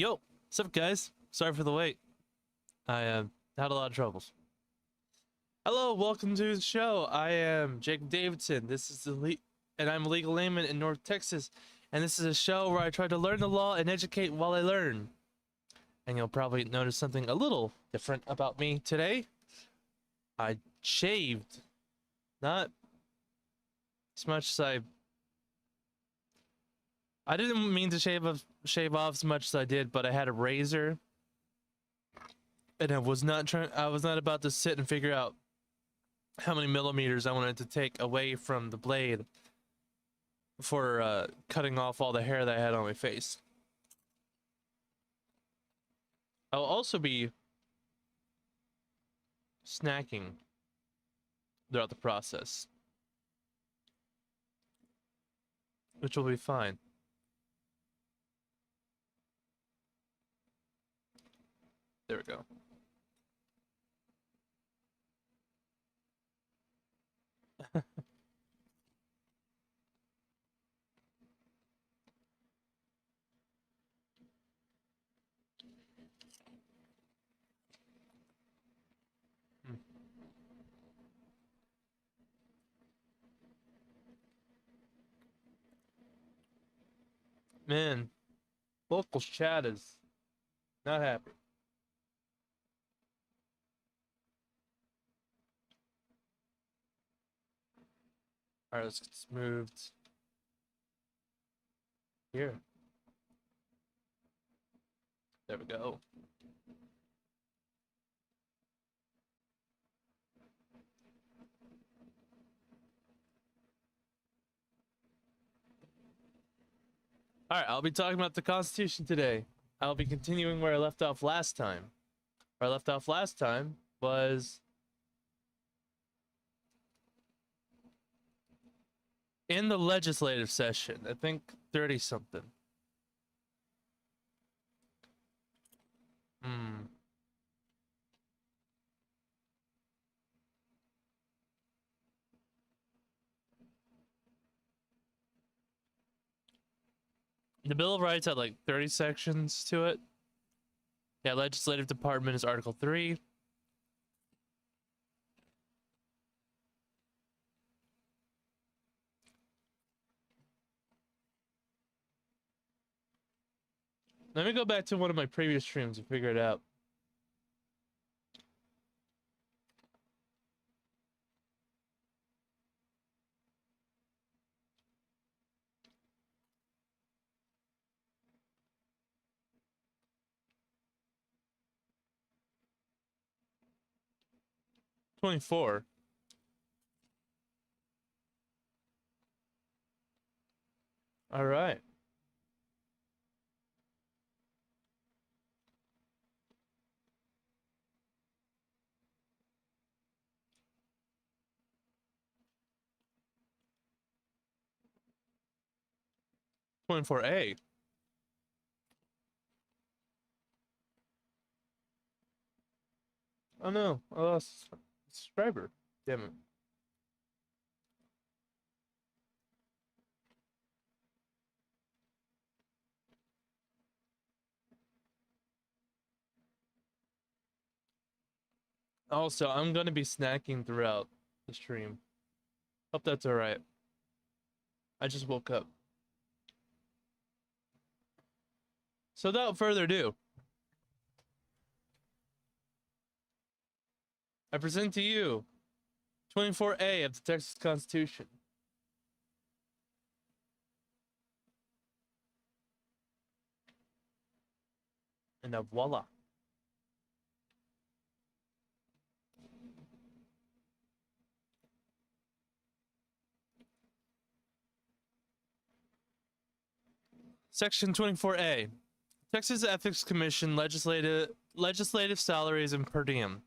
Yo, what's up, guys? Sorry for the wait. I had a lot of troubles. Hello, welcome to the show. I am Jacob Davidson. This is and I'm a legal layman in North Texas. And this is a show where I try to learn the law and educate while I learn. And you'll probably notice something a little different about me today. I shaved. Not as much as I didn't mean to shave off as much as I did, but I had a razor. And I was not about to sit and figure out how many millimeters I wanted to take away from the blade for cutting off all the hair that I had on my face. I'll also be snacking throughout the process, which will be fine. There we go. Man, local chat is not happy. Alright, let's get this moved here. There we go. Alright, I'll be talking about the Constitution today. I'll be continuing where I left off last time. Where I left off last time was in the legislative session. I think 30 something. The Bill of Rights had like 30 sections to it. Yeah, legislative department is Article 3. Let me go back to one of my previous streams and figure it out. '24. All right. '24A. Oh no, I lost a subscriber. Damn it. Also, I'm gonna be snacking throughout the stream. Hope that's alright. I just woke up. So without further ado, I present to you 24A of the Texas Constitution. And voila. Section 24A. Texas Ethics Commission, legislative salaries and per diem.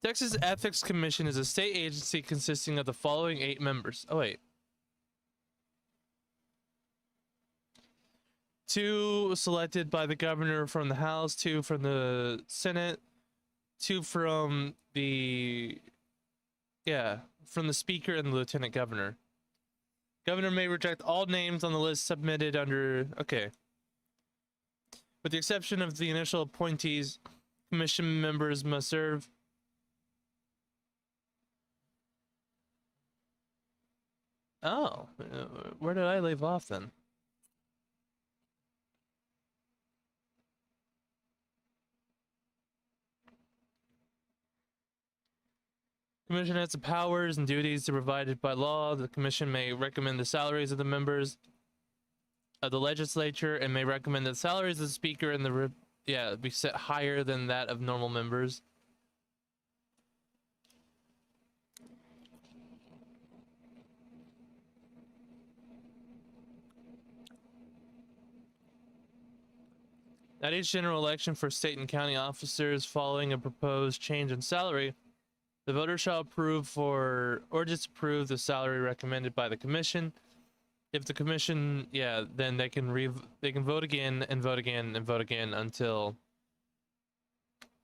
Texas Ethics Commission is a state agency consisting of the following 8 members. Oh, wait. 2 selected by the governor from the House, 2 from the Senate, 2 from the... from the Speaker and the Lieutenant Governor. Governor may reject all names on the list submitted under... Okay. With the exception of the initial appointees, commission members must serve. Oh, where did I leave off then? Commission has the powers and duties provided by law. The commission may recommend the salaries of the members of the legislature and may recommend that the salaries of the speaker and the be set higher than that of normal members. At each general election for state and county officers following a proposed change in salary, the voter shall approve for or disapprove the salary recommended by the commission. If the commission, then they can vote again and vote again and vote again until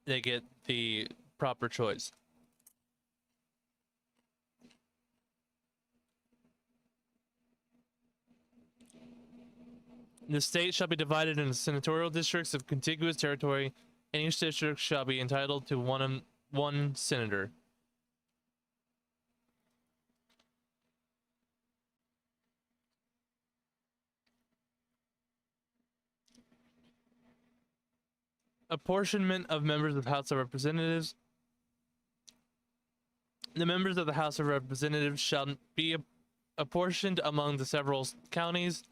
they get the proper choice. The state shall be divided into senatorial districts of contiguous territory, and each district shall be entitled to one senator. Apportionment of members of the House of Representatives. The members of the House of Representatives shall be apportioned among the several counties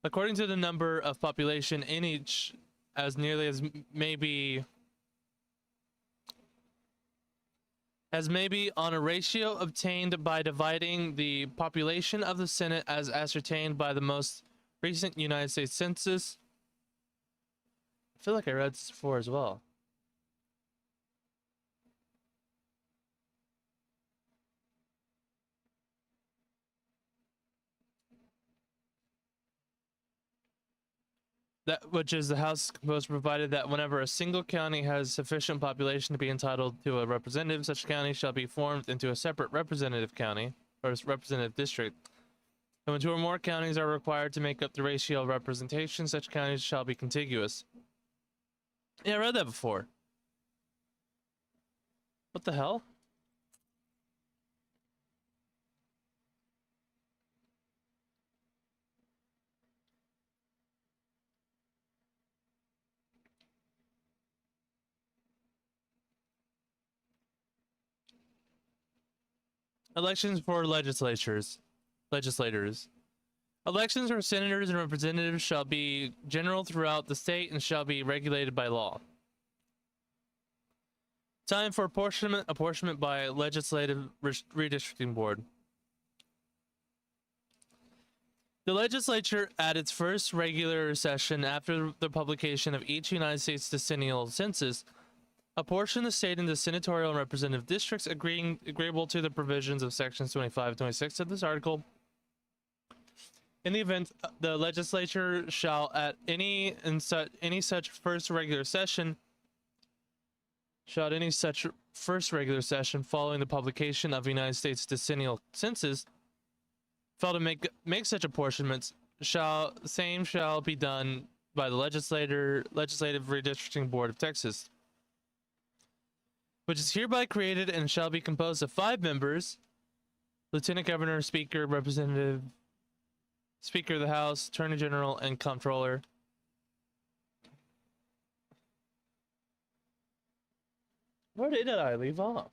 according to the number of population in each, as nearly as may be on a ratio obtained by dividing the population of the Senate as ascertained by the most recent United States Census. I feel like I read this before as well. That which is the House composed provided that whenever a single county has sufficient population to be entitled to a representative, such county shall be formed into a separate representative county or representative district. And when two or more counties are required to make up the ratio of representation, such counties shall be contiguous. Yeah, I read that before. What the hell? Elections for legislators. Elections for senators and representatives shall be general throughout the state and shall be regulated by law. Time for apportionment by legislative redistricting board. The legislature, at its first regular session after the publication of each United States decennial census, apportion the state into senatorial and representative districts agreeable to the provisions of sections 25 and 26 of this article. In the event the legislature shall at any such first regular session following the publication of the United States decennial census fail to make such apportionments, shall be done by the legislative redistricting board of Texas, which is hereby created and shall be composed of 5 members: lieutenant governor, speaker, representative, speaker of the House, attorney general, and comptroller. Where did I leave off?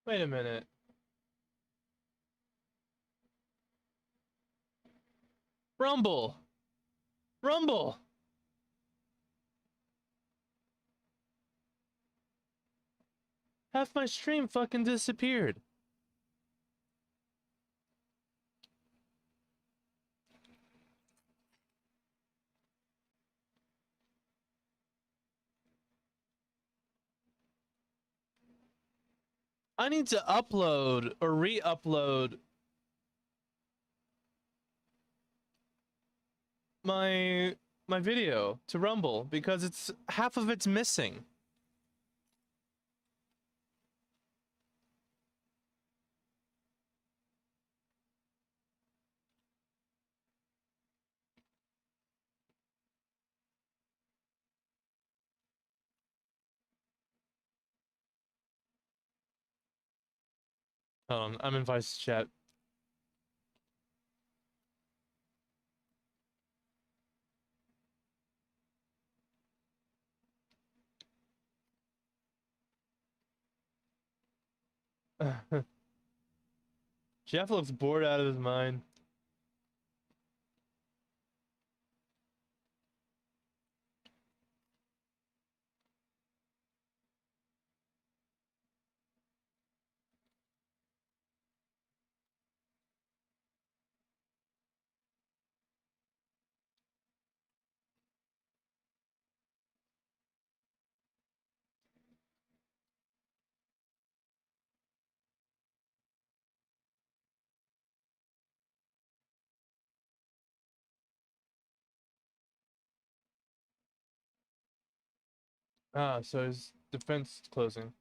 Wait a minute. Rumble. Half my stream fucking disappeared. I need to upload or re-upload my video to Rumble because it's half of it's missing. Hold on, I'm in Vice chat. Jeff looks bored out of his mind. Ah, so his defense is closing.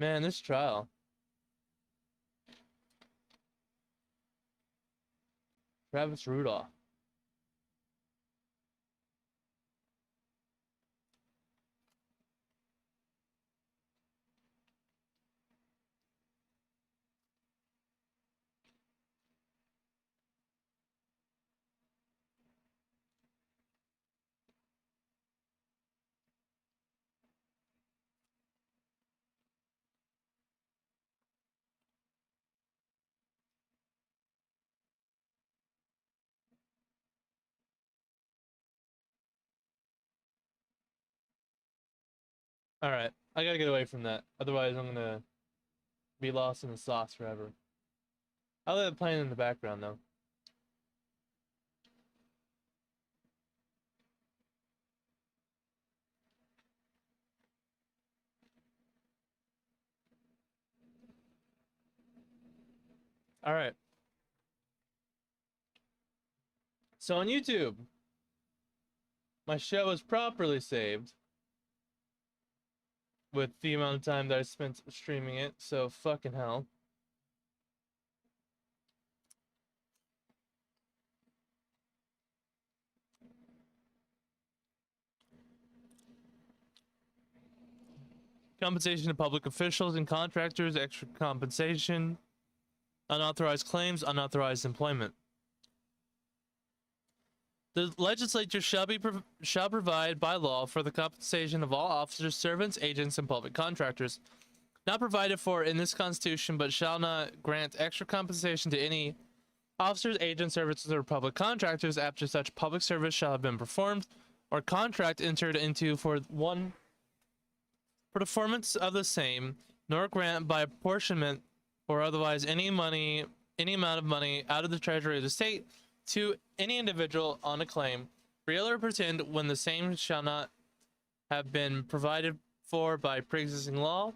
Man, this trial. Travis Rudolph. All right, I gotta get away from that. Otherwise, I'm gonna be lost in the sauce forever. I'll let it playing in the background though. All right. So on YouTube, my show is properly saved with the amount of time that I spent streaming it. So fucking hell. Compensation to public officials and contractors, extra compensation, unauthorized claims, unauthorized employment. The legislature shall provide by law for the compensation of all officers, servants, agents, and public contractors, not provided for in this Constitution, but shall not grant extra compensation to any officers, agents, servants, or public contractors after such public service shall have been performed, or contract entered into for performance of the same, nor grant by apportionment or otherwise any amount of money out of the treasury of the state to any individual on a claim, real or pretend, when the same shall not have been provided for by pre-existing law,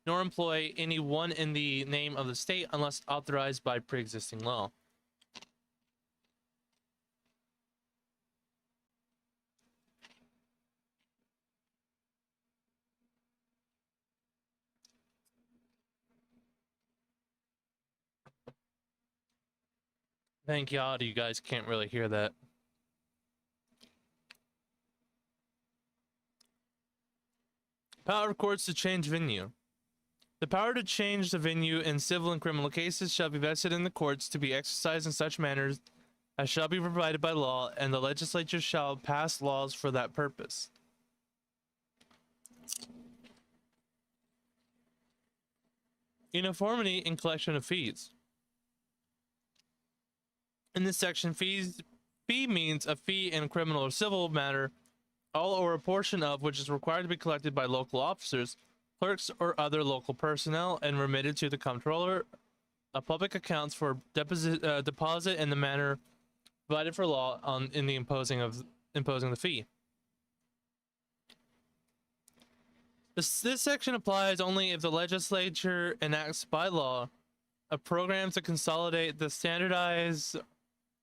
nor employ any one in the name of the state unless authorized by pre-existing law. Thank God you guys can't really hear that. Power of courts to change venue. The power to change the venue in civil and criminal cases shall be vested in the courts to be exercised in such manners as shall be provided by law, and the legislature shall pass laws for that purpose. Uniformity in collection of fees. In this section, fee means a fee in a criminal or civil matter, all or a portion of which is required to be collected by local officers, clerks, or other local personnel, and remitted to the comptroller of public accounts for deposit in the manner provided for law in the imposing the fee. This section applies only if the legislature enacts by law a program to consolidate the standardize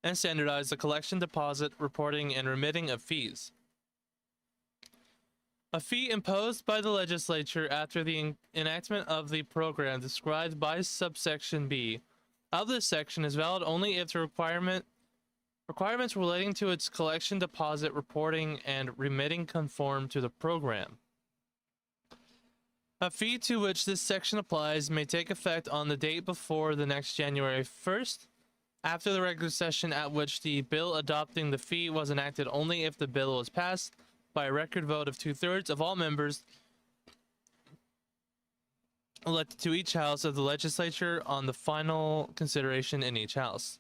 the collection, deposit, reporting, and remitting of fees. A fee imposed by the legislature after the enactment of the program described by subsection B of this section is valid only if the requirements relating to its collection, deposit, reporting, and remitting conform to the program. A fee to which this section applies may take effect on the date before the next January 1st, after the regular session at which the bill adopting the fee was enacted, only if the bill was passed by a record vote of 2/3 of all members elected to each house of the legislature on the final consideration in each house.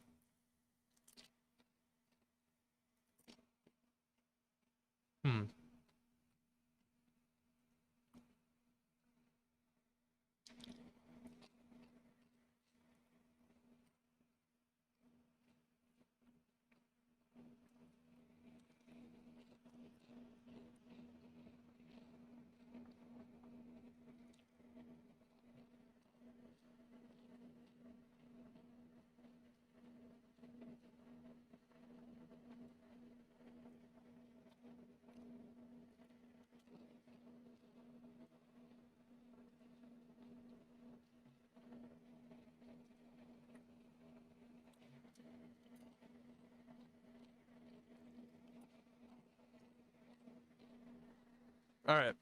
All right.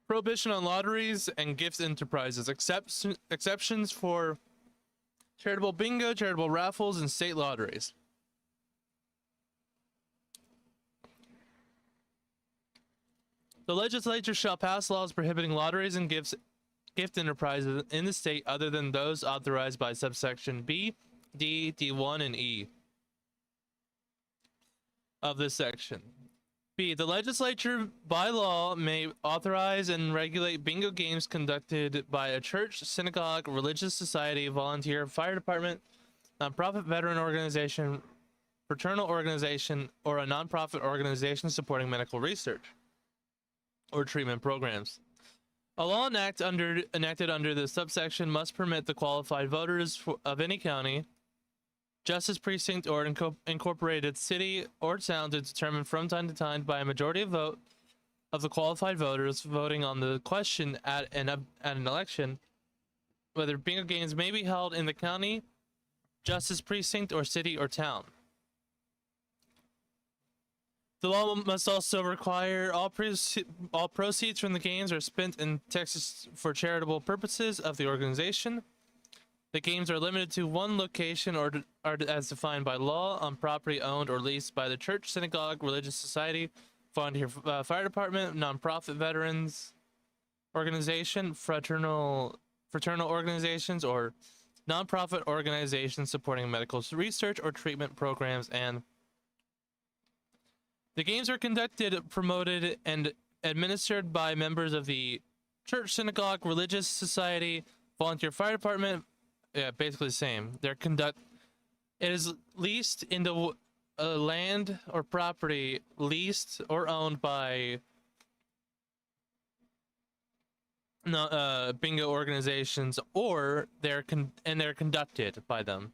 Prohibition on lotteries and gift enterprises. Exceptions for charitable bingo, charitable raffles, and state lotteries. The legislature shall pass laws prohibiting lotteries and gift enterprises in the state other than those authorized by subsection B, D, D1, and E of this section. B. The legislature by law may authorize and regulate bingo games conducted by a church, synagogue, religious society, volunteer, fire department, nonprofit veteran organization, fraternal organization, or a nonprofit organization supporting medical research or treatment programs. A law enacted under this subsection must permit the qualified voters of any county, justice precinct, or incorporated city or town to determine from time to time by a majority of vote of the qualified voters voting on the question at an election whether bingo games may be held in the county, justice precinct, or city or town. The law must also require all proceeds from the games are spent in Texas for charitable purposes of the organization. The games are limited to one location or are as defined by law on property owned or leased by the church, synagogue, religious society, volunteer fire department, nonprofit veterans organization, fraternal organizations, or nonprofit organizations supporting medical research or treatment programs. And the games are conducted, promoted, and administered by members of the church, synagogue, religious society, volunteer fire department. Yeah, basically the same. It is leased into land or property leased or owned by bingo organizations, or they're conducted by them.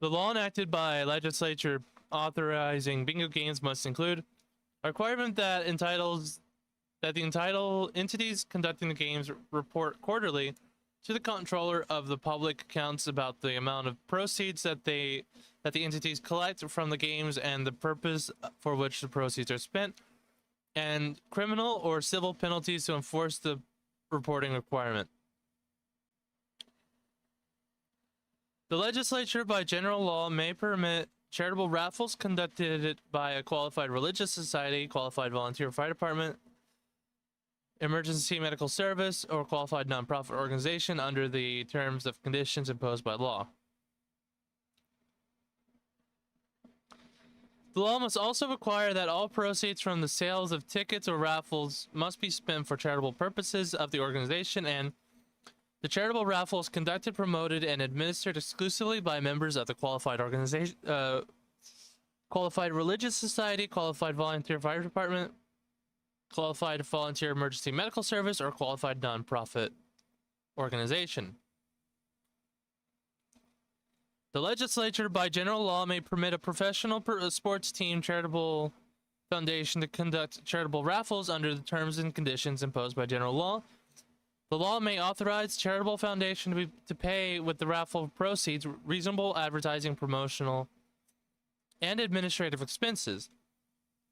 The law enacted by legislature authorizing bingo games must include a requirement that entitles that the entitled entities conducting the games report quarterly to the comptroller of the public accounts about the amount of proceeds that the entities collect from the games and the purpose for which the proceeds are spent, and criminal or civil penalties to enforce the reporting requirement. The legislature, by general law, may permit charitable raffles conducted by a qualified religious society, qualified volunteer fire department, emergency medical service, or qualified nonprofit organization under the terms of conditions imposed by law. The law must also require that all proceeds from the sales of tickets or raffles must be spent for charitable purposes of the organization, and the charitable raffle is conducted, promoted, and administered exclusively by members of the qualified organization, qualified religious society, qualified volunteer fire department, qualified volunteer emergency medical service, or qualified nonprofit organization. The legislature, by general law, may permit a professional sports team charitable foundation to conduct charitable raffles under the terms and conditions imposed by general law. The law may authorize charitable foundation to pay with the raffle proceeds reasonable advertising, promotional, and administrative expenses.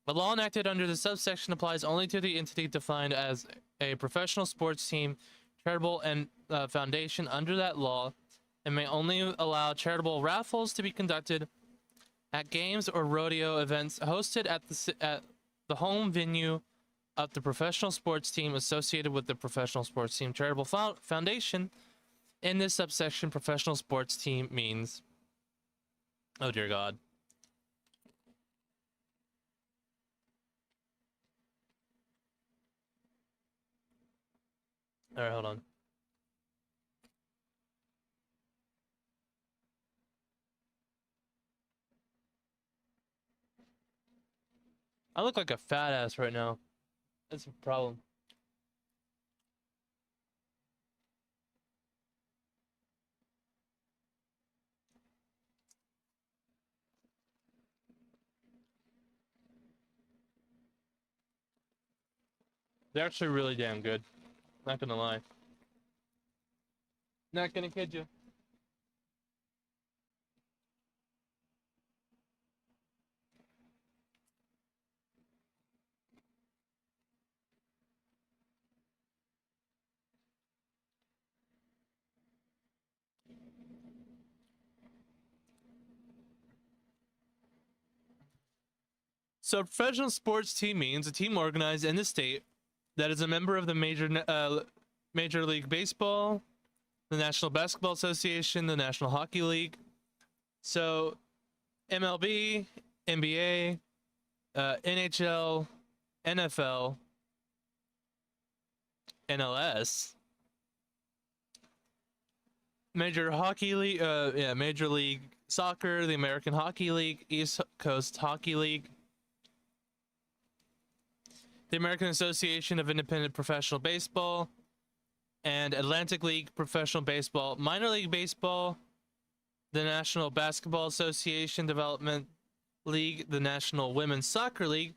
The law enacted under the subsection applies only to the entity defined as a professional sports team, charitable and foundation under that law, and may only allow charitable raffles to be conducted at games or rodeo events hosted at the home venue of the professional sports team associated with the professional sports team charitable foundation. In this subsection, professional sports team means, oh dear God. All right, hold on. I look like a fat ass right now. That's a problem. They're actually really damn good. Not gonna lie. Not gonna kid you. So, a professional sports team means a team organized in the state that is a member of the Major League Baseball, the National Basketball Association, the National Hockey League. So, MLB, NBA, NHL, NFL, NLS, Major Hockey League, Major League Soccer, the American Hockey League, East Coast Hockey League, the American Association of Independent Professional Baseball, and Atlantic League Professional Baseball, Minor League Baseball, the National Basketball Association Development League, the National Women's Soccer League,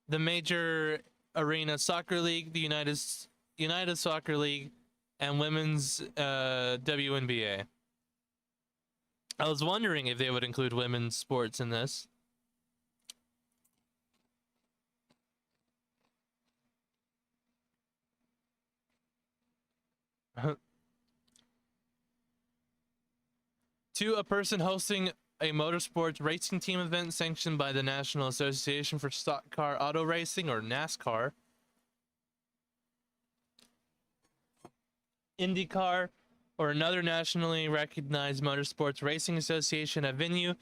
the Major Arena Soccer League, the United Soccer League, and Women's WNBA. I was wondering if they would include women's sports in this. To a person hosting a motorsports racing team event sanctioned by the National Association for Stock Car Auto Racing, or NASCAR, IndyCar, or another nationally recognized motorsports racing association, a venue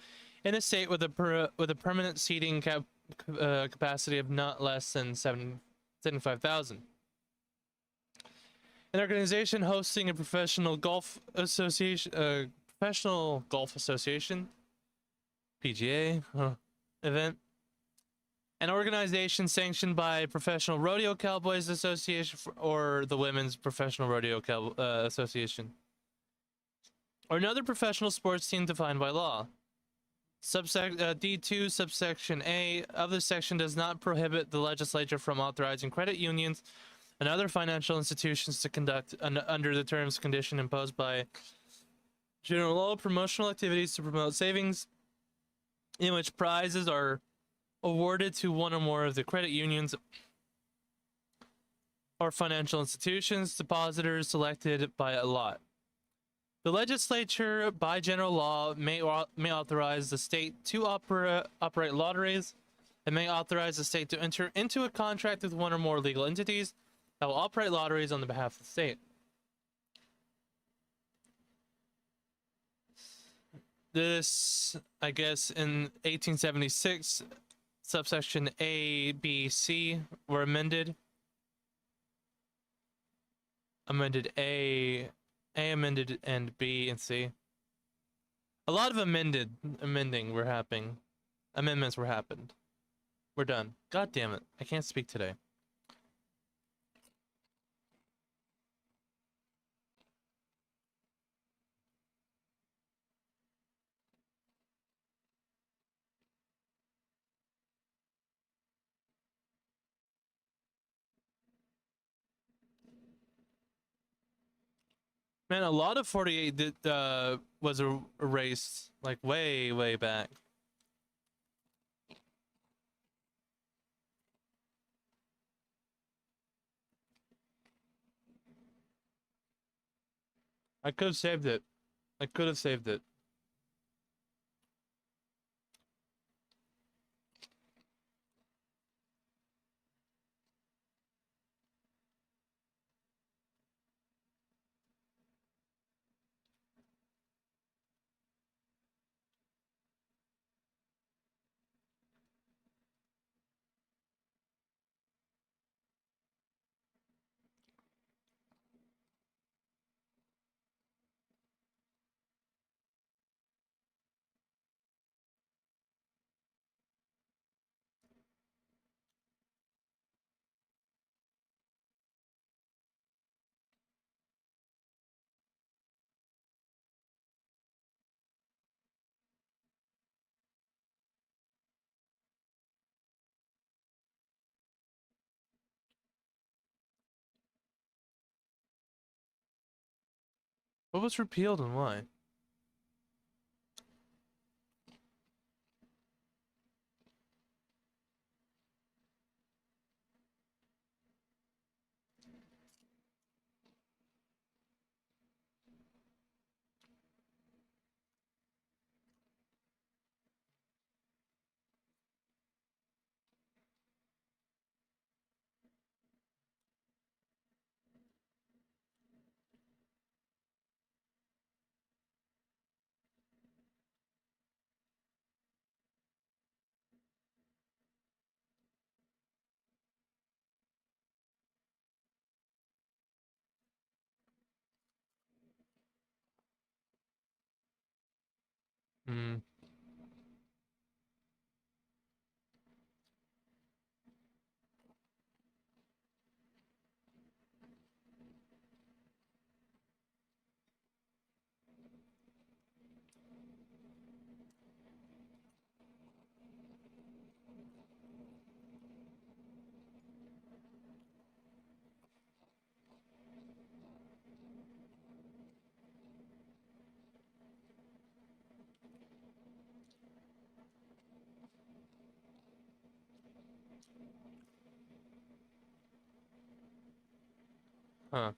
in a state with a permanent seating capacity of not less than 75,000. An organization hosting a professional golf association, PGA event. An organization sanctioned by Professional Rodeo Cowboys Association or the Women's Professional Rodeo Association. Or another professional sports team defined by law. D2 subsection A of this section does not prohibit the legislature from authorizing credit unions and other financial institutions to conduct under the terms and condition imposed by general law promotional activities to promote savings in which prizes are awarded to one or more of the credit unions or financial institutions depositors selected by a lot. The legislature, by general law, may authorize the state to operate lotteries and may authorize the state to enter into a contract with one or more legal entities that will operate lotteries on the behalf of the state. This, I guess, in 1876, subsection A, B, C were amended. Amended A amended, and B and C. A lot of amending were happening. Amendments were happened. We're done. God damn it. I can't speak today. Man, a lot of 48 was erased, like way back. I could have saved it. I could have saved it. What was repealed and why? Hmm. Huh.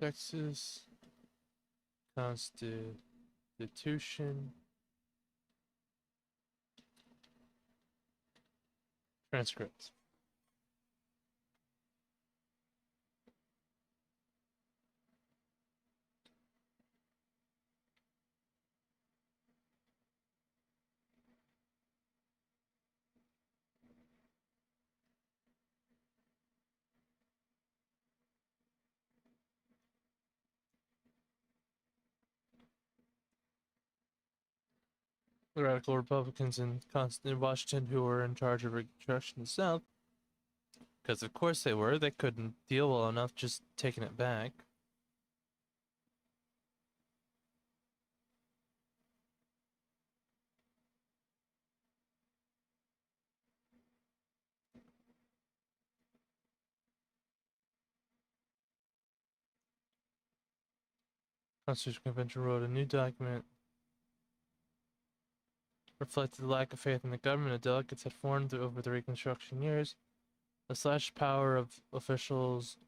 Texas Constitution transcript. The radical Republicans in Washington who were in charge of Reconstruction in the South, because of course they were, they couldn't deal well enough just taking it back. Constitutional Convention wrote a new document reflected the lack of faith in the government of delegates had formed over the Reconstruction years. The slashed power of officials,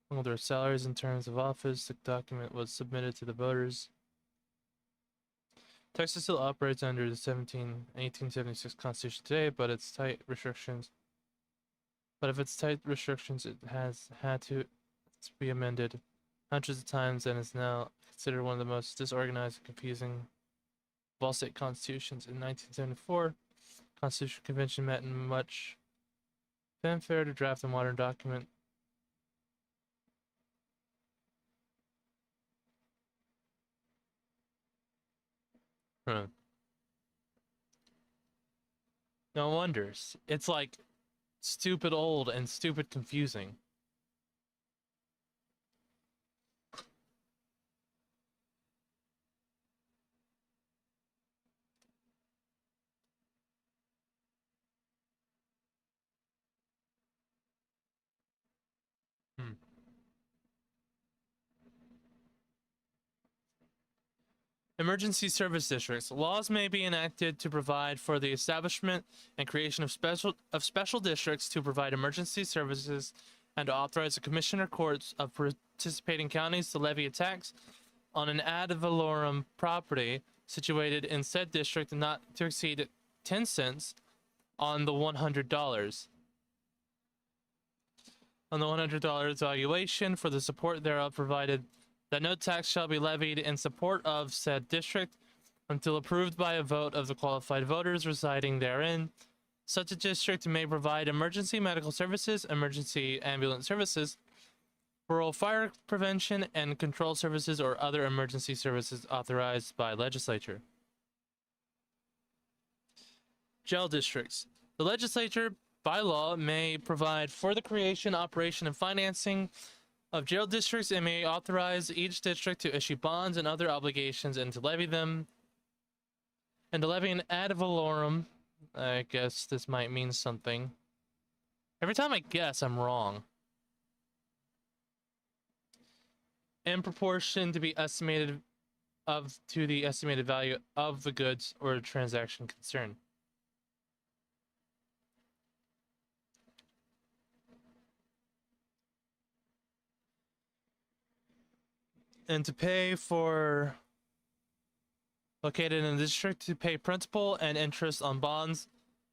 their salaries and terms of office. The document was submitted to the voters. Texas still operates under the 1876 Constitution today, but if its tight restrictions, it has had to be amended hundreds of times and is now considered one of the most disorganized and confusing of all state constitutions. In 1974, Constitutional Convention met in much fanfare to draft a modern document. No wonders. It's like stupid old and stupid confusing. Emergency service districts. Laws may be enacted to provide for the establishment and creation of special districts to provide emergency services and to authorize the commissioner courts of participating counties to levy a tax on an ad valorem property situated in said district not to exceed 10 cents on the $100. On the $100 valuation for the support thereof, provided that no tax shall be levied in support of said district until approved by a vote of the qualified voters residing therein. Such a district may provide emergency medical services, emergency ambulance services, rural fire prevention and control services, or other emergency services authorized by legislature. Jail districts. The legislature, by law, may provide for the creation, operation, and financing of jail districts and may authorize each district to issue bonds and other obligations and to levy them. And to levy an ad valorem. I guess this might mean something. Every time I guess, I'm wrong. In proportion to be estimated to the estimated value of the goods or transaction concerned. And to pay for located in the district, to pay principal and interest on bonds,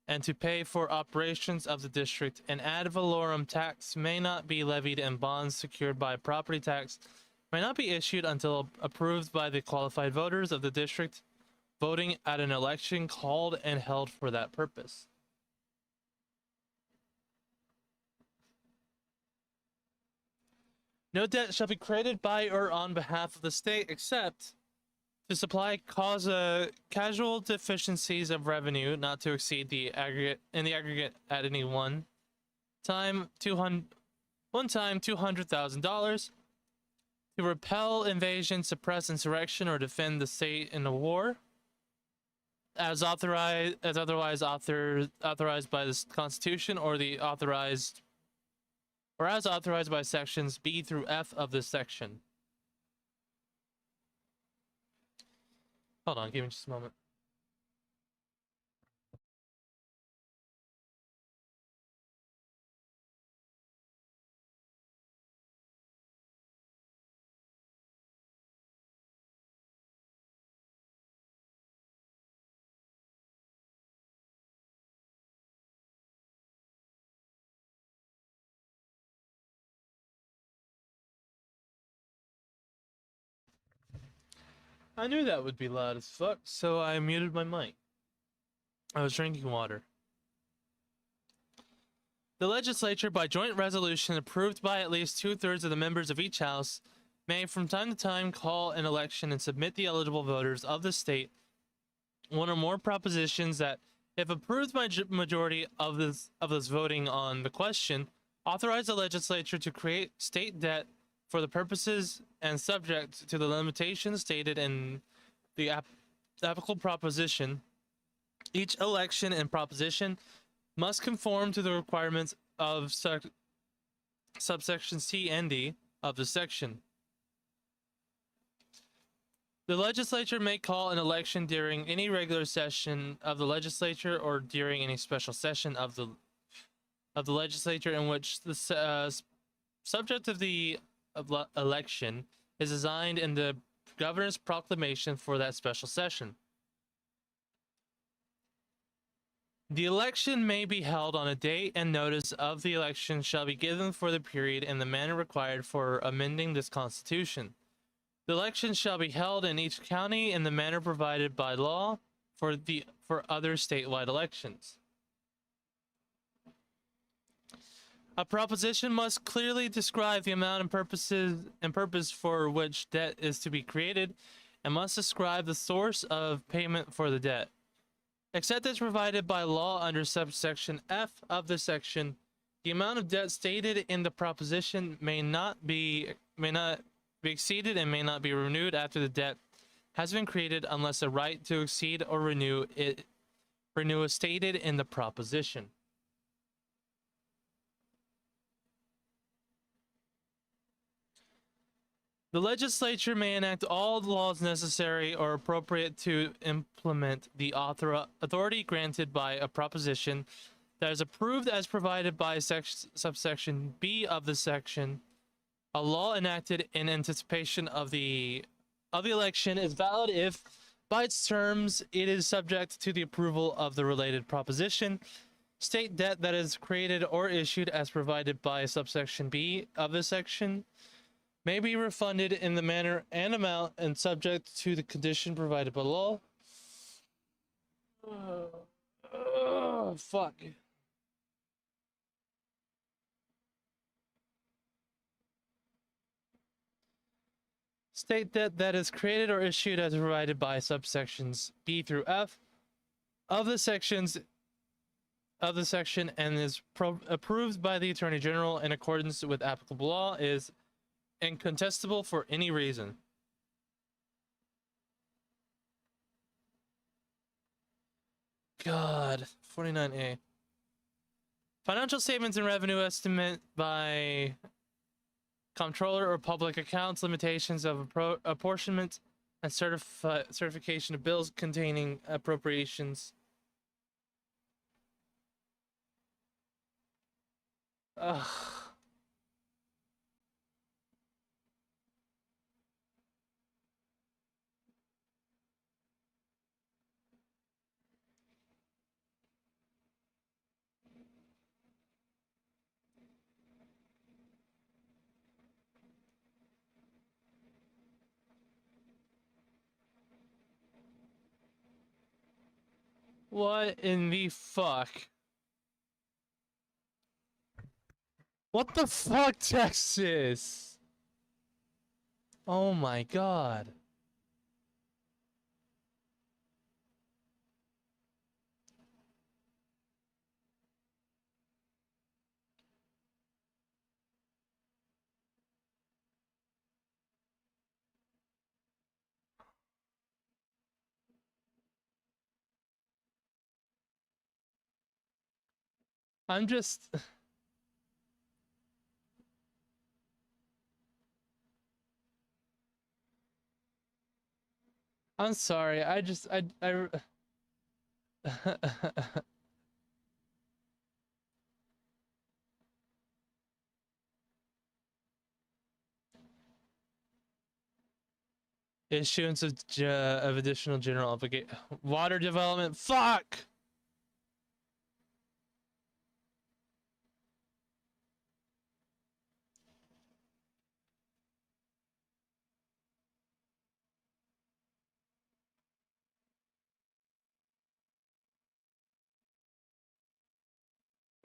and to pay for operations of the district. An ad valorem tax may not be levied, and bonds secured by property tax may not be issued until approved by the qualified voters of the district voting at an election called and held for that purpose. No debt shall be created by or on behalf of the state except to supply casual deficiencies of revenue not to exceed the aggregate at any one time $200,000, to repel invasion, suppress insurrection, or defend the state in a war, as otherwise authorized by the Constitution or as authorized by sections B through F of this section. Hold on, give me just a moment. I knew that would be loud as fuck, so I muted my mic. I was drinking water. The legislature, by joint resolution approved by at least 2/3 of the members of each house, may from time to time call an election and submit the eligible voters of the state one or more propositions that, if approved by majority of those voting on the question, authorize the legislature to create state debt for the purposes and subject to the limitations stated in the applicable proposition. Each election and proposition must conform to the requirements of subsection C and D of the section. The legislature may call an election during any regular session of the legislature or during any special session of the legislature in which the subject of the election is assigned in the governor's proclamation for that special session. The election may be held on a date, and notice of the election shall be given for the period and the manner required for amending this constitution. The election shall be held in each county in the manner provided by law for other statewide elections. A proposition must clearly describe the amount and purpose for which debt is to be created, and must describe the source of payment for the debt. Except as provided by law under subsection F of the section, the amount of debt stated in the proposition may not be exceeded and may not be renewed after the debt has been created, unless a right to exceed or renew is stated in the proposition. The legislature may enact all the laws necessary or appropriate to implement the authority granted by a proposition that is approved as provided by subsection B of the section. A law enacted in anticipation of the election is valid if, by its terms, it is subject to the approval of the related proposition. State debt that is created or issued as provided by subsection B of the section may be refunded in the manner and amount and subject to the condition provided by law. Fuck. State debt that is created or issued as provided by subsections B through F of the section and is approved by the Attorney General in accordance with applicable law is incontestable for any reason. God, 49A. Financial statements and revenue estimate by comptroller or public accounts, limitations of apportionment and certification of bills containing appropriations. Ugh. What in the fuck? What the fuck, Texas? Oh my god. I'm just... I'm sorry, I issuance of additional general obligation. Water development, fuck!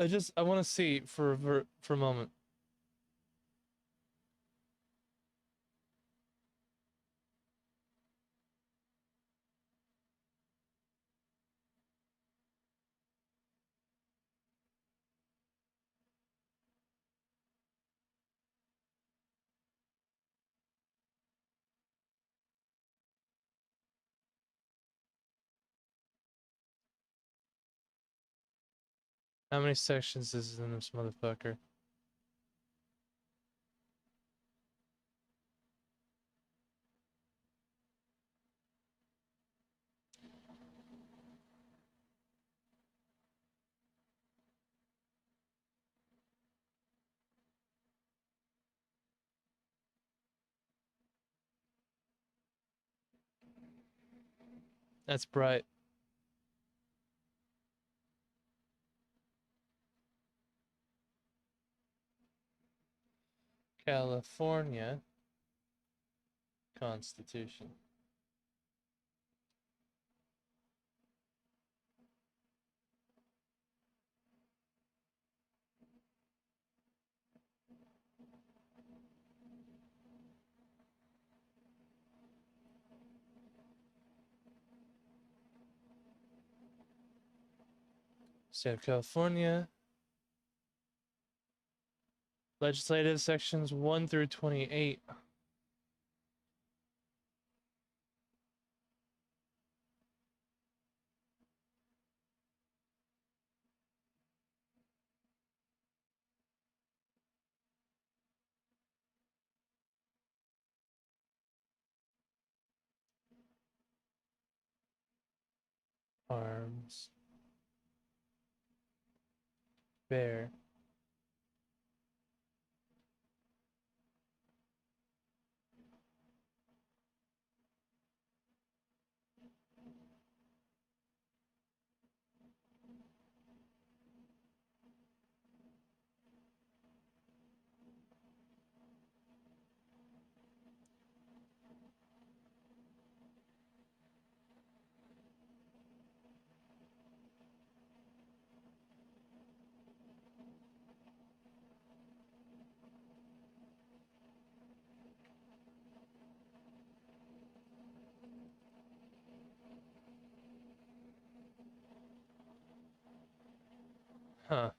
I want to see for a moment. How many sections is in this motherfucker? That's bright. California Constitution. State of California. Legislative sections 1 through 28. Arms. Bear. Huh.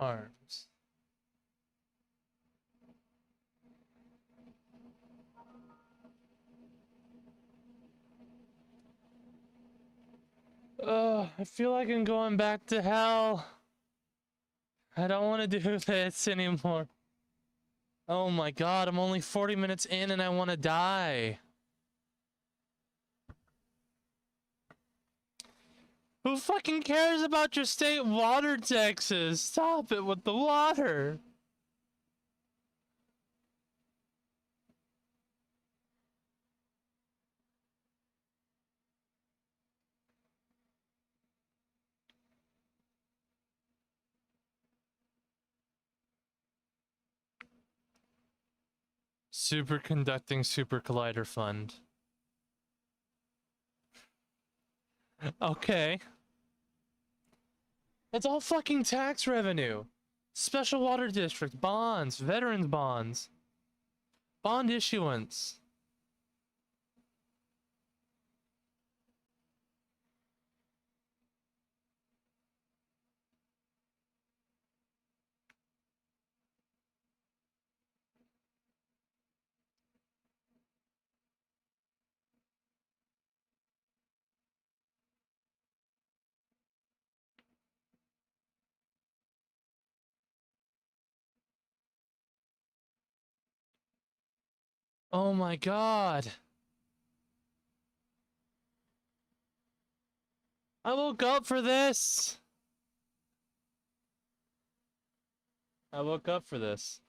Arms. I feel like I'm going back to hell. I don't want to do this anymore. Oh my god, I'm only 40 minutes in and I want to die. Who fucking cares about your state water, Texas? Stop it with the water. Superconducting Super Collider Fund. Okay. It's all fucking tax revenue. Special Water District, bonds, veterans bonds, bond issuance. Oh my god. I woke up for this. I woke up for this.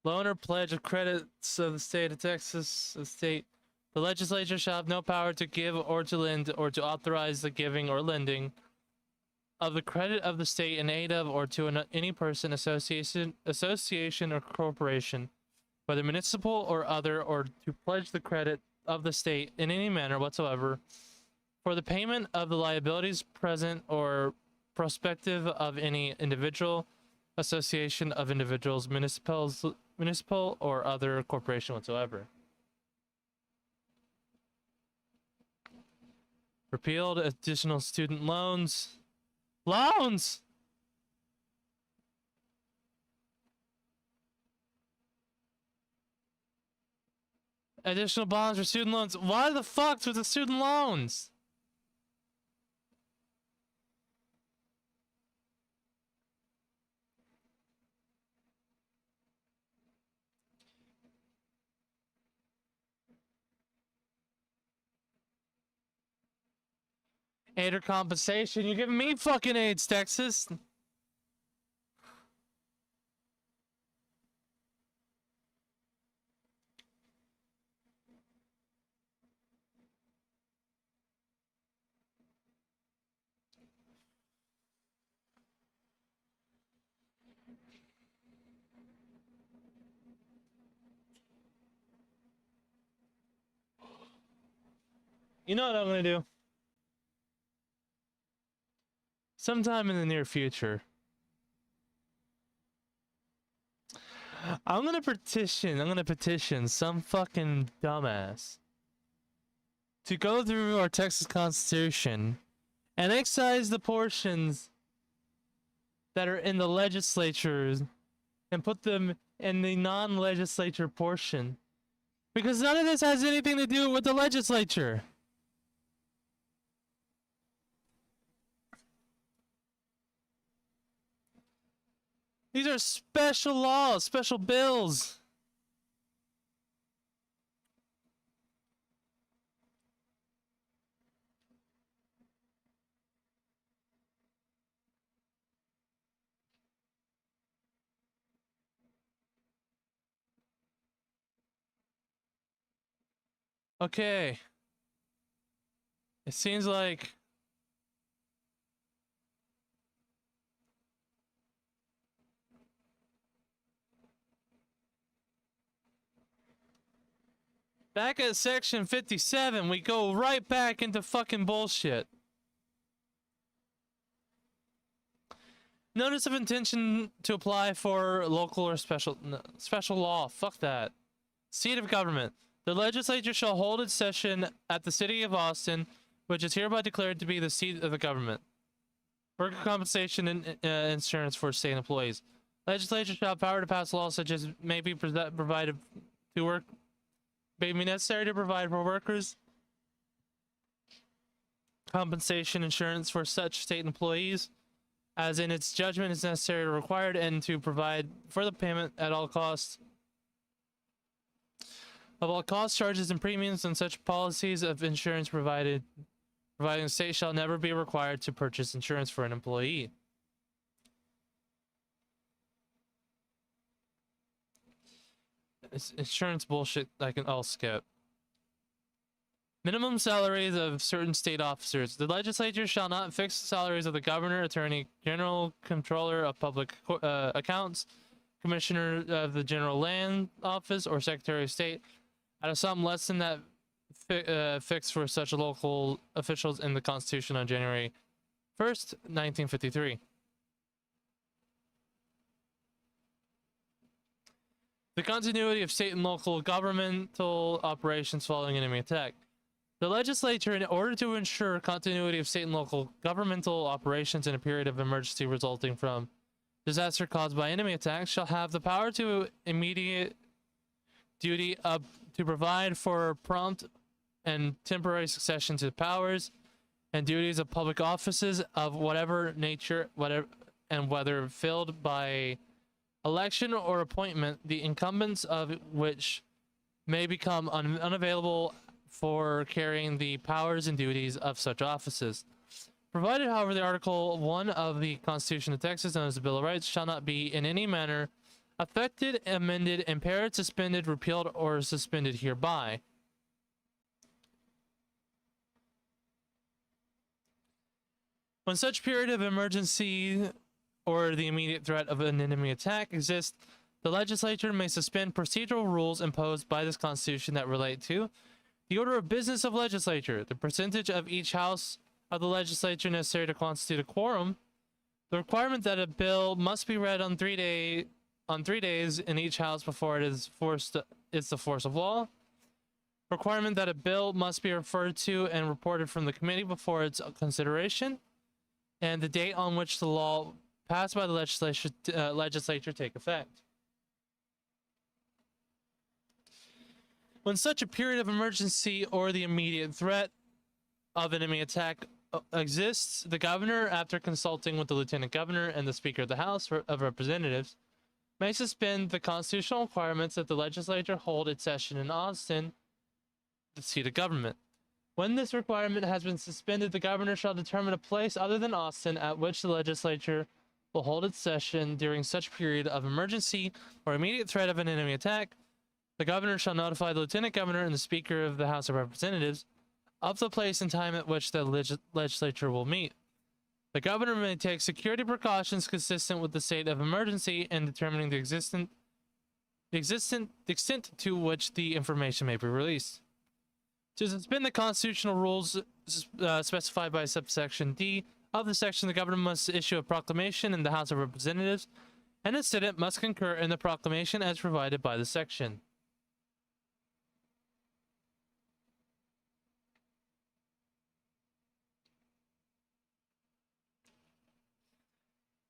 Loan or pledge of credits of the state of Texas, the state. The legislature shall have no power to give or to lend or to authorize the giving or lending of the credit of the state in aid of or to any person, association, or corporation, whether municipal or other, or to pledge the credit of the state in any manner whatsoever for the payment of the liabilities present or prospective of any individual, association of individuals, municipal or other corporation whatsoever. Repealed additional student loans. Loans! Additional bonds for student loans. Why the fuck with the student loans? Aid or compensation. You're giving me fucking AIDS, Texas. You know what I'm gonna do? Sometime in the near future, I'm gonna petition some fucking dumbass to go through our Texas Constitution and excise the portions that are in the legislatures and put them in the non-legislature portion. Because none of this has anything to do with the legislature. These are special laws, special bills. Okay. It seems like back at section 57, we go right back into fucking bullshit. Notice of intention to apply for local or special law. Fuck that. Seat of government. The legislature shall hold its session at the city of Austin, which is hereby declared to be the seat of the government. Worker compensation and insurance for state employees. Legislature shall have power to pass laws such as may be provided to work, may be necessary to provide for workers. Compensation insurance for such state employees as in its judgment is necessary or required, and to provide for the payment at all costs of all costs, charges, and premiums on such policies of insurance providing the state shall never be required to purchase insurance for an employee. It's insurance bullshit I'll skip. Minimum salaries of certain state officers. The legislature shall not fix the salaries of the governor, attorney general, controller of public accounts, commissioner of the general land office, or secretary of state at a sum less than that fixed for such local officials in the Constitution on January 1st, 1953. The continuity of state and local governmental operations following enemy attack. The legislature, in order to ensure continuity of state and local governmental operations in a period of emergency resulting from disaster caused by enemy attacks, shall have the power to immediate duty to provide for prompt and temporary succession to powers and duties of public offices of whatever nature, whether filled by election or appointment, the incumbents of which may become unavailable for carrying the powers and duties of such offices. Provided, however, the Article 1 of the Constitution of Texas, known as the Bill of Rights, shall not be in any manner affected, amended, impaired, suspended, repealed, or suspended hereby. When such period of emergency or the immediate threat of an enemy attack exists, the legislature may suspend procedural rules imposed by this Constitution that relate to the order of business of legislature, the percentage of each house of the legislature necessary to constitute a quorum, the requirement that a bill must be read on 3 days in each house before it's the force of law, requirement that a bill must be referred to and reported from the committee before its consideration, and the date on which the law passed by the legislature take effect. When such a period of emergency or the immediate threat of enemy attack exists, the governor, after consulting with the lieutenant governor and the Speaker of the House of Representatives, may suspend the constitutional requirements that the legislature hold its session in Austin, the seat of government. When this requirement has been suspended, the governor shall determine a place other than Austin at which the legislature will hold its session during such period of emergency or immediate threat of an enemy attack. The governor shall notify the lieutenant governor and the Speaker of the House of Representatives of the place and time at which the legislature will meet. The governor may take security precautions consistent with the state of emergency in determining the extent to which the information may be released. To suspend the constitutional rules specified by subsection D of the section, the governor must issue a proclamation in the House of Representatives, and the Senate must concur in the proclamation as provided by the section.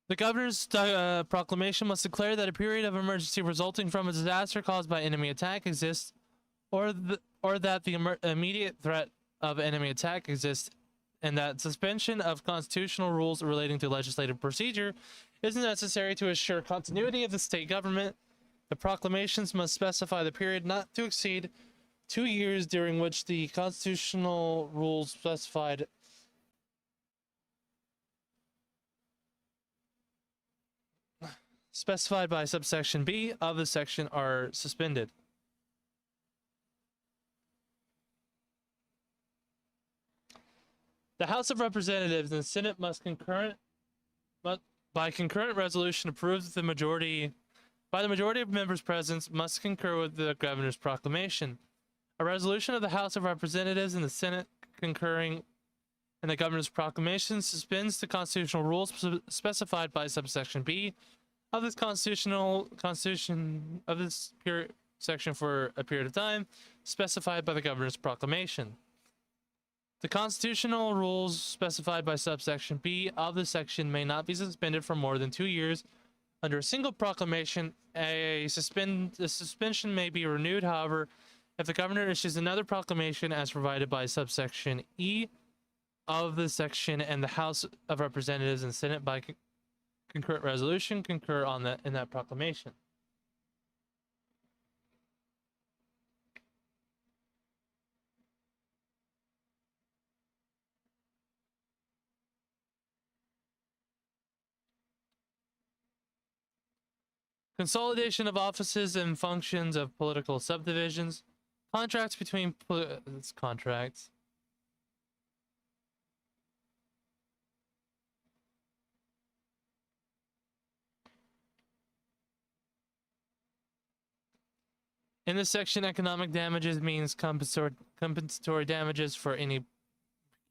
The governor's proclamation must declare that a period of emergency resulting from a disaster caused by enemy attack exists, or that the immediate threat of enemy attack exists, and that suspension of constitutional rules relating to legislative procedure is necessary to assure continuity of the state government. The proclamations must specify the period not to exceed 2 years during which the constitutional rules specified by subsection B of the section are suspended. The House of Representatives and the Senate must by concurrent resolution approve the majority of members present must concur with the governor's proclamation. A resolution of the House of Representatives and the Senate concurring in the governor's proclamation suspends the constitutional rules specified by subsection B of this section for a period of time specified by the governor's proclamation. The constitutional rules specified by subsection B of this section may not be suspended for more than 2 years under a single proclamation. The suspension may be renewed, however, if the governor issues another proclamation as provided by subsection E of the section, and the House of Representatives and Senate by concurrent resolution concur in that proclamation. Consolidation of offices and functions of political subdivisions. Contracts between contracts. In this section, economic damages means compensatory damages for any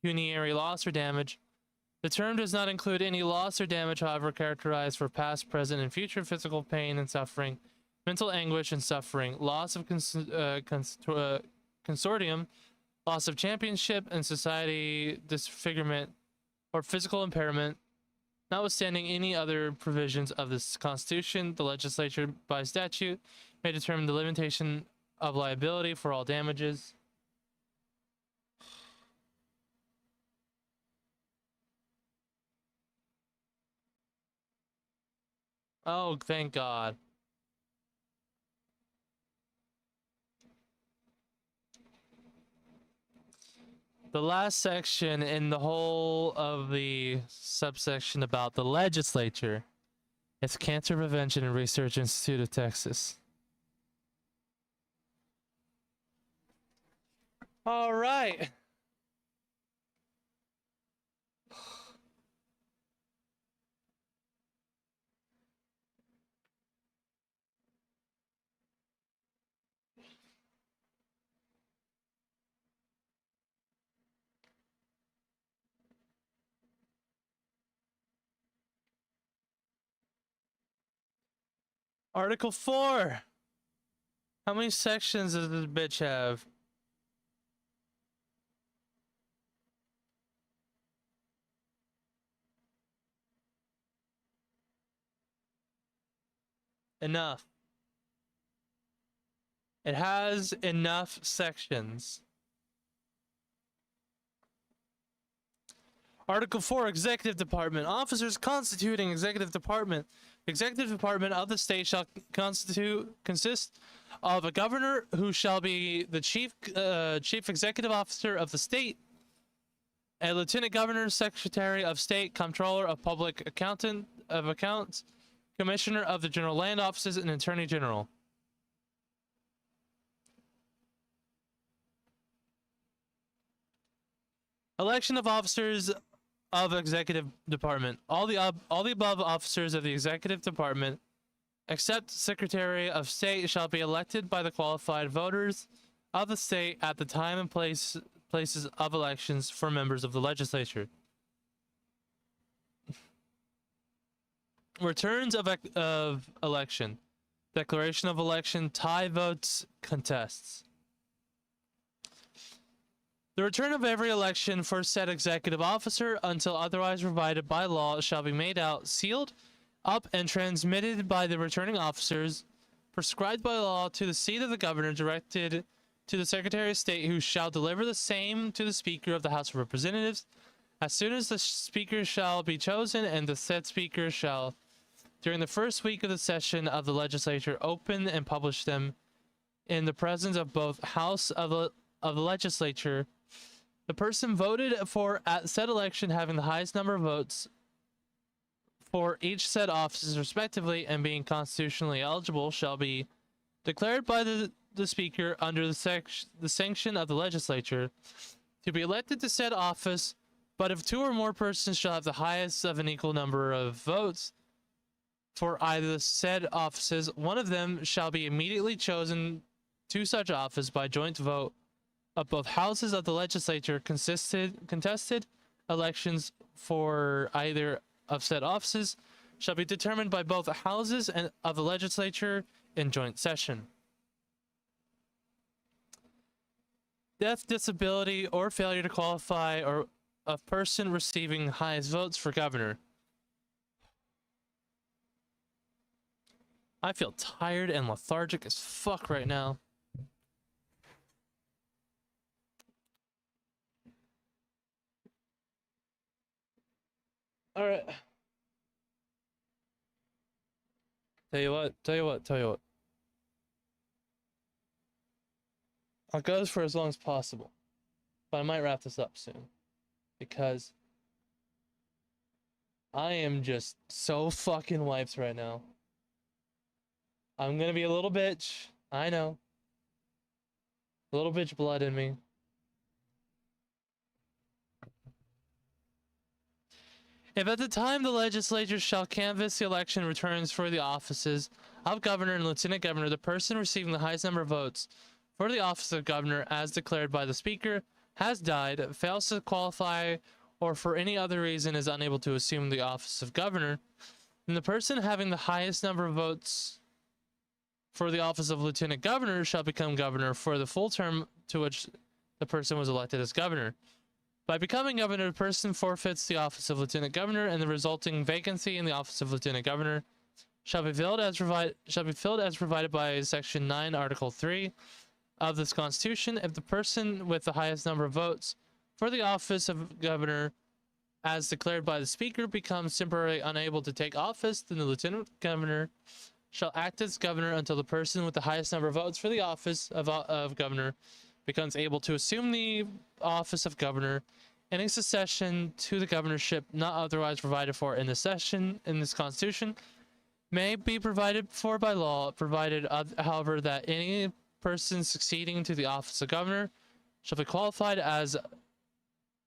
pecuniary loss or damage. The term does not include any loss or damage, however, characterized for past, present, and future physical pain and suffering, mental anguish and suffering, loss of consortium, loss of championship and society disfigurement, or physical impairment. Notwithstanding any other provisions of this Constitution, the legislature, by statute, may determine the limitation of liability for all damages. Oh, thank God. The last section in the whole of the subsection about the legislature is Cancer Prevention and Research Institute of Texas. All right. Article 4. How many sections does this bitch have? Enough. It has enough sections. Article 4, Executive Department. Officers constituting Executive Department. Executive Department of the state shall consist of a governor who shall be the chief executive officer of the state, a lieutenant governor, secretary of state, comptroller of public accounts, commissioner of the general land offices, and attorney general. Election of officers of executive department. All the above officers of the executive department, except secretary of state, shall be elected by the qualified voters of the state at the time and places of elections for members of the legislature. Returns of election. Declaration of election. Tie votes. Contests. The return of every election for said executive officer until otherwise provided by law shall be made out, sealed up, and transmitted by the returning officers, prescribed by law, to the seat of the governor, directed to the Secretary of State, who shall deliver the same to the Speaker of the House of Representatives as soon as the Speaker shall be chosen, and the said Speaker shall, during the first week of the session of the legislature, open and publish them in the presence of both House of the legislature. The person voted for at said election having the highest number of votes for each said offices respectively and being constitutionally eligible shall be declared by the Speaker under the sanction of the legislature to be elected to said office, but if two or more persons shall have the highest of an equal number of votes for either the said offices, one of them shall be immediately chosen to such office by joint vote of both houses of the legislature. Contested elections for either of said offices shall be determined by both houses and of the legislature in joint session. Death, disability, or failure to qualify or a person receiving highest votes for governor. I feel tired and lethargic as fuck right now. All right. Tell you what. I'll go for as long as possible, but I might wrap this up soon because I am just so fucking wiped right now. I'm gonna be a little bitch. I know. A little bitch blood in me. If at the time the legislature shall canvass the election returns for the offices of governor and lieutenant governor, the person receiving the highest number of votes for the office of governor as declared by the Speaker has died, fails to qualify, or for any other reason is unable to assume the office of governor, then the person having the highest number of votes for the office of lieutenant governor shall become governor for the full term to which the person was elected as governor. By becoming governor, the person forfeits the office of lieutenant governor, and the resulting vacancy in the office of lieutenant governor shall be filled as provided by Section 9, Article 3 of this Constitution. If the person with the highest number of votes for the office of governor, as declared by the Speaker, becomes temporarily unable to take office, then the lieutenant governor shall act as governor until the person with the highest number of votes for the office of governor becomes able to assume the office of governor. Any succession to the governorship not otherwise provided for in this Constitution may be provided for by law, provided, however, that any person succeeding to the office of governor shall be qualified as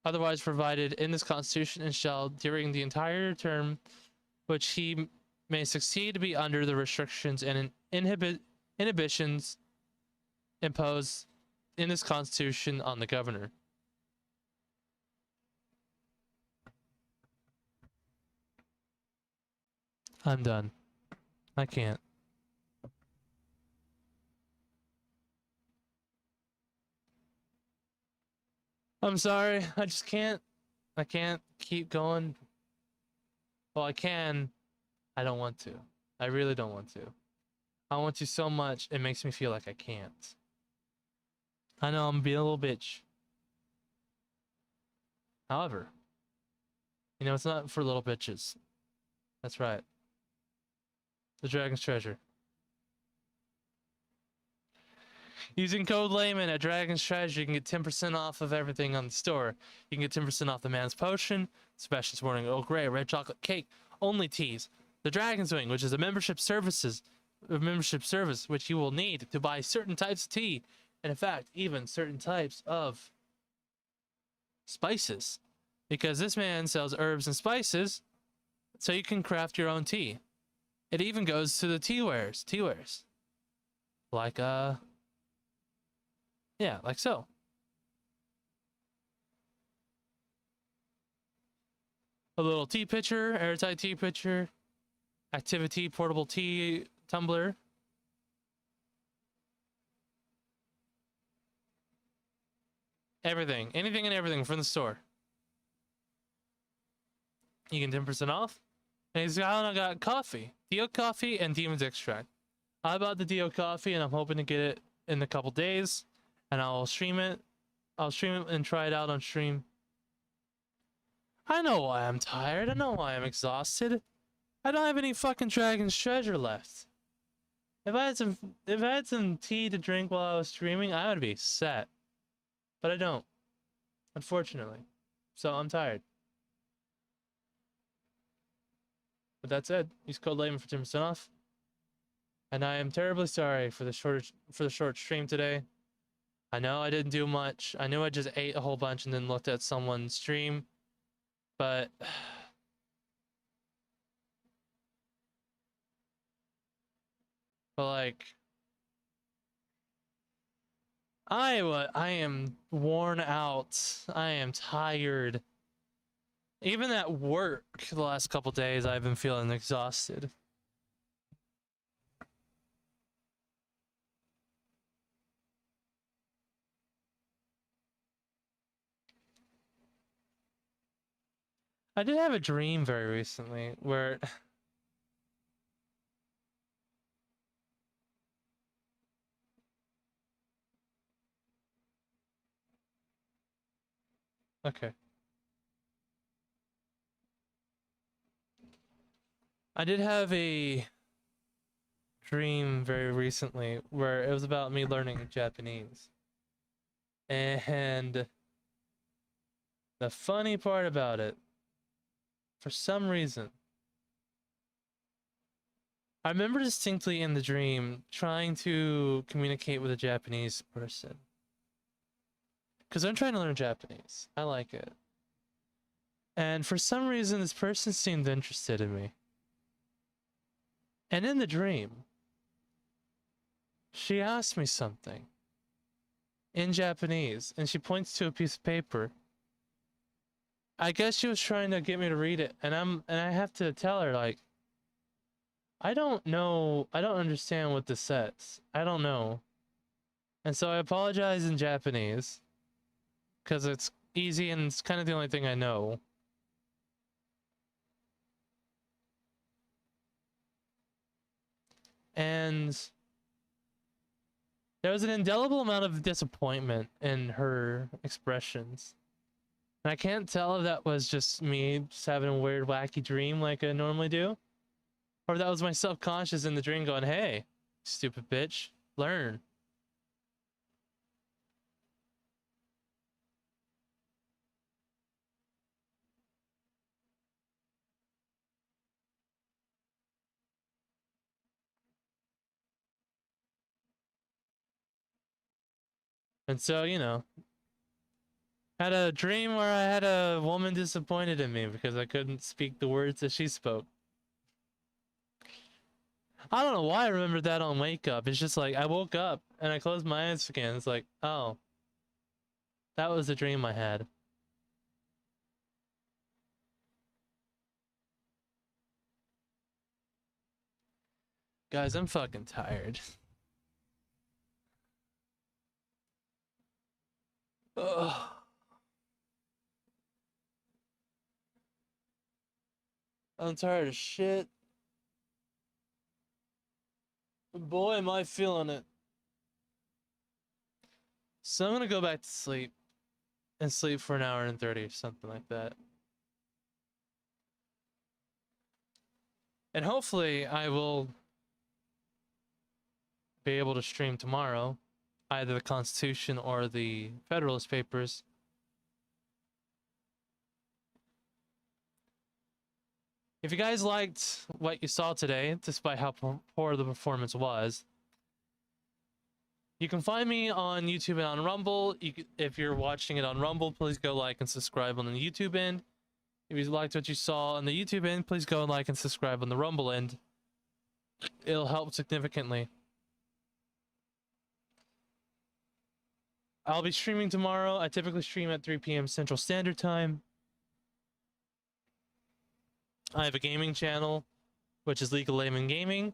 otherwise provided in this Constitution, and shall, during the entire term which he may succeed, to be under the restrictions and inhibitions imposed in this Constitution on the governor. I'm done. I can't. I'm sorry. I just can't. I can't keep going. Well, I can. I don't want to. I really don't want to. I want to so much, it makes me feel like I can't. I know I'm being a little bitch. However, you know, it's not for little bitches. That's right. The Dragon's Treasure. Using code Layman at Dragon's Treasure, you can get 10% off of everything on the store. You can get 10% off the Man's Potion, Sebastian's Morning Earl Grey, Red Chocolate Cake, Only Teas, the Dragon's Wing, which is a membership service which you will need to buy certain types of tea, and in fact, even certain types of spices. Because this man sells herbs and spices, so you can craft your own tea. It even goes to the tea wares. Like, yeah, like so. A little tea pitcher, airtight tea pitcher, activity portable tea tumbler. Everything. Anything and everything from the store. You can 10% off. And he's got coffee. Dio coffee and Demon's extract. I bought the Dio coffee and I'm hoping to get it in a couple days. And I'll stream it. I'll stream it and try it out on stream. I know why I'm tired. I know why I'm exhausted. I don't have any fucking Dragon's Treasure left. If I had some tea to drink while I was streaming, I would be set. But I don't. Unfortunately. So I'm tired. But that said, use code Layman for 10% off. And I am terribly sorry for the short stream today. I know I didn't do much. I knew I just ate a whole bunch and then looked at someone's stream. But like I am worn out. I am tired. Even at work the last couple days I've been feeling exhausted. I did have a dream very recently where okay. I did have a dream very recently where it was about me learning Japanese. And the funny part about it, for some reason, I remember distinctly in the dream trying to communicate with a Japanese person. Because I'm trying to learn Japanese. I like it. And for some reason, this person seemed interested in me. And in the dream, she asked me something in Japanese, and she points to a piece of paper. I guess she was trying to get me to read it, and I have to tell her, like, I don't know, I don't understand what this says. I don't know. And so I apologize in Japanese, because it's easy and it's kind of the only thing I know. And there was an indelible amount of disappointment in her expressions. And I can't tell if that was just me just having a weird, wacky dream like I normally do, or if that was my subconscious in the dream going, hey, stupid bitch, learn. And so, you know, had a dream where I had a woman disappointed in me because I couldn't speak the words that she spoke. I don't know why I remembered that on wake up. It's just like I woke up and I closed my eyes again. It's like, oh, that was the dream I had. Guys, I'm fucking tired. Ugh. I'm tired of shit. Boy, am I feeling it. So I'm gonna go back to sleep and sleep for an hour and 30 or something like that. And hopefully I will be able to stream tomorrow, either the Constitution or the Federalist Papers. If you guys liked what you saw today, despite how poor the performance was, you can find me on YouTube and on Rumble. If you're watching it on Rumble, please go like and subscribe on the YouTube end. If you liked what you saw on the YouTube end, please go and like and subscribe on the Rumble end. It'll help significantly. I'll be streaming tomorrow. I typically stream at 3 p.m. Central Standard Time. I have a gaming channel, which is Legal Layman Gaming.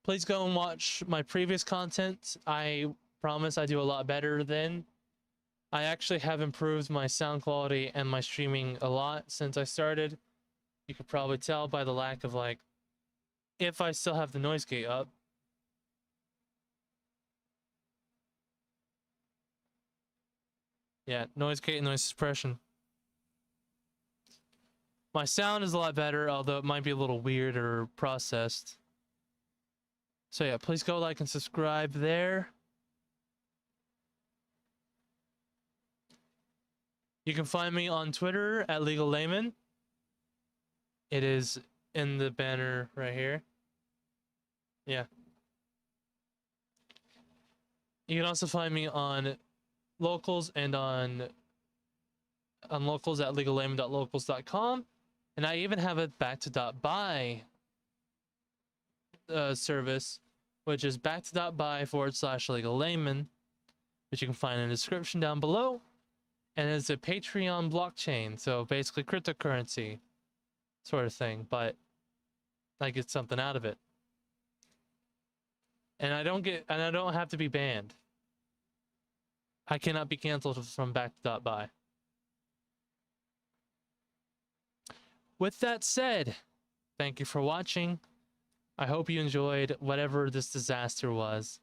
Please go and watch my previous content. I promise I do a lot better then. I actually have improved my sound quality and my streaming a lot since I started. You could probably tell by the lack of, like, if I still have the noise gate up. Yeah, noise gate and noise suppression. My sound is a lot better, although it might be a little weird or processed. So yeah, please go like and subscribe there. You can find me on Twitter at Legal Layman. It is in the banner right here. Yeah. You can also find me on Locals and on Locals at legallayman.locals.com. And I even have a back-to.buy service, which is back-to.buy/legallayman, which you can find in the description down below. And it's a Patreon blockchain, so basically cryptocurrency sort of thing, but I get something out of it. And I don't have to be banned. I cannot be canceled from back.buy. With that said, thank you for watching. I hope you enjoyed whatever this disaster was.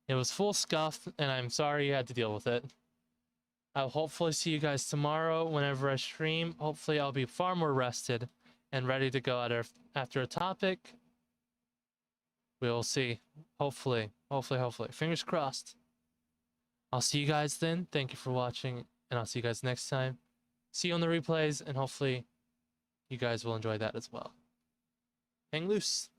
It was full scuff, and I'm sorry you had to deal with it. I'll hopefully see you guys tomorrow whenever I stream. Hopefully I'll be far more rested and ready to go out after a topic. We'll see. Hopefully. Fingers crossed. I'll see you guys then. Thank you for watching, and I'll see you guys next time. See you on the replays, and hopefully you guys will enjoy that as well. Hang loose.